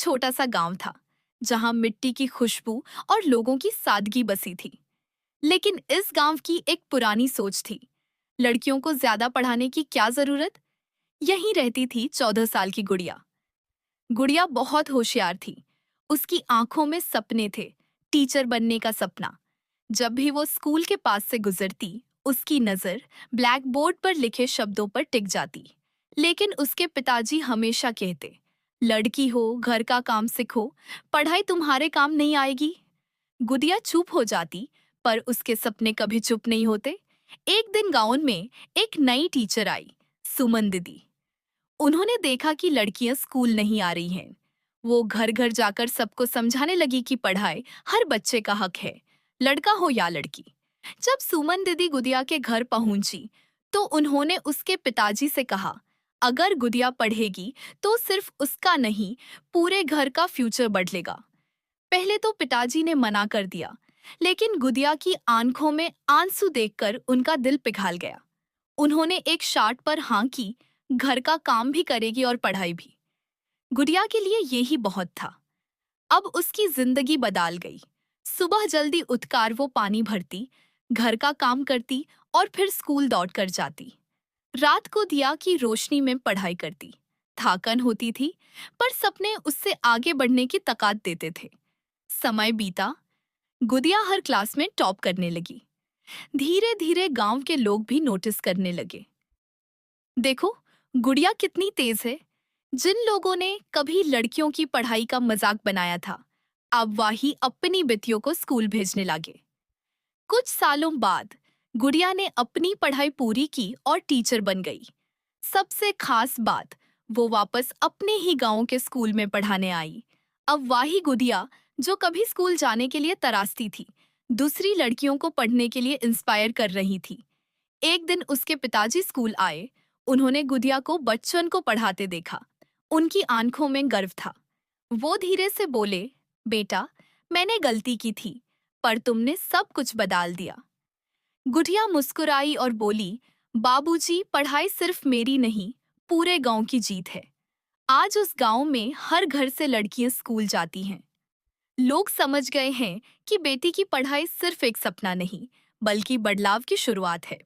छोटा सा गांव था जहां मिट्टी की खुशबू और लोगों की सादगी बसी थी। लेकिन इस गांव की एक पुरानी सोच थी। लड़कियों को ज्यादा पढ़ाने की क्या जरूरत। यहीं रहती थी 14 साल की गुड़िया। गुड़िया बहुत होशियार थी। उसकी आंखों में सपने थे, टीचर बनने का सपना। जब भी वो स्कूल के पास से गुजरती, उसकी नजर ब्लैक बोर्ड पर लिखे शब्दों पर टिक जाती। लेकिन उसके पिताजी हमेशा कहते, लड़की हो, घर का काम सीखो, पढ़ाई तुम्हारे काम नहीं आएगी। गुड़िया चुप हो जाती, पर उसके सपने कभी चुप नहीं होते। एक दिन गांव में एक नई टीचर आई, सुमन दीदी। उन्होंने देखा कि लड़कियां स्कूल नहीं आ रही हैं। वो घर घर जाकर सबको समझाने लगी कि पढ़ाई हर बच्चे का हक है, लड़का हो या लड़की। जब सुमन दीदी गुदिया के घर पहुंची, तो उन्होंने उसके पिताजी से कहा, अगर गुदिया पढ़ेगी तो सिर्फ उसका नहीं, पूरे घर का फ्यूचर बदलेगा। पहले तो पिताजी ने मना कर दिया, लेकिन गुदिया की आंखों में आंसू देखकर उनका दिल पिघल गया। उन्होंने एक शर्त पर हाँ की, घर का काम भी करेगी और पढ़ाई भी। गुड़िया के लिए यही बहुत था। अब उसकी जिंदगी बदल गई। सुबह जल्दी उठकर वो पानी भरती, घर का काम करती और फिर स्कूल दौड़ कर जाती। रात को दिया की रोशनी में पढ़ाई करती। थकान होती थी, पर सपने उससे आगे बढ़ने की ताकत देते थे। समय बीता, गुड़िया हर क्लास में टॉप करने लगी। धीरे धीरे गांव के लोग भी नोटिस करने लगे। देखो, गुड़िया कितनी तेज है। जिन लोगों ने कभी लड़कियों की पढ़ाई का मजाक बनाया था, अब वही अपनी बेटियों को स्कूल भेजने लगे। कुछ सालों बाद गुड़िया ने अपनी पढ़ाई पूरी की और टीचर बन गई। सबसे खास बात, वो वापस अपने ही गांव के स्कूल में पढ़ाने आई। अब वही गुड़िया जो कभी स्कूल जाने के लिए तरासती थी, दूसरी लड़कियों को पढ़ने के लिए इंस्पायर कर रही थी। एक दिन उसके पिताजी स्कूल आए। उन्होंने गुड़िया को बच्चों को पढ़ाते देखा। उनकी आंखों में गर्व था। वो धीरे से बोले, बेटा, मैंने गलती की थी, पर तुमने सब कुछ बदल दिया। गुड़िया मुस्कुराई और बोली, बाबूजी, पढ़ाई सिर्फ मेरी नहीं, पूरे गांव की जीत है। आज उस गांव में हर घर से लड़कियां स्कूल जाती हैं। लोग समझ गए हैं कि बेटी की पढ़ाई सिर्फ एक सपना नहीं, बल्कि बदलाव की शुरुआत है।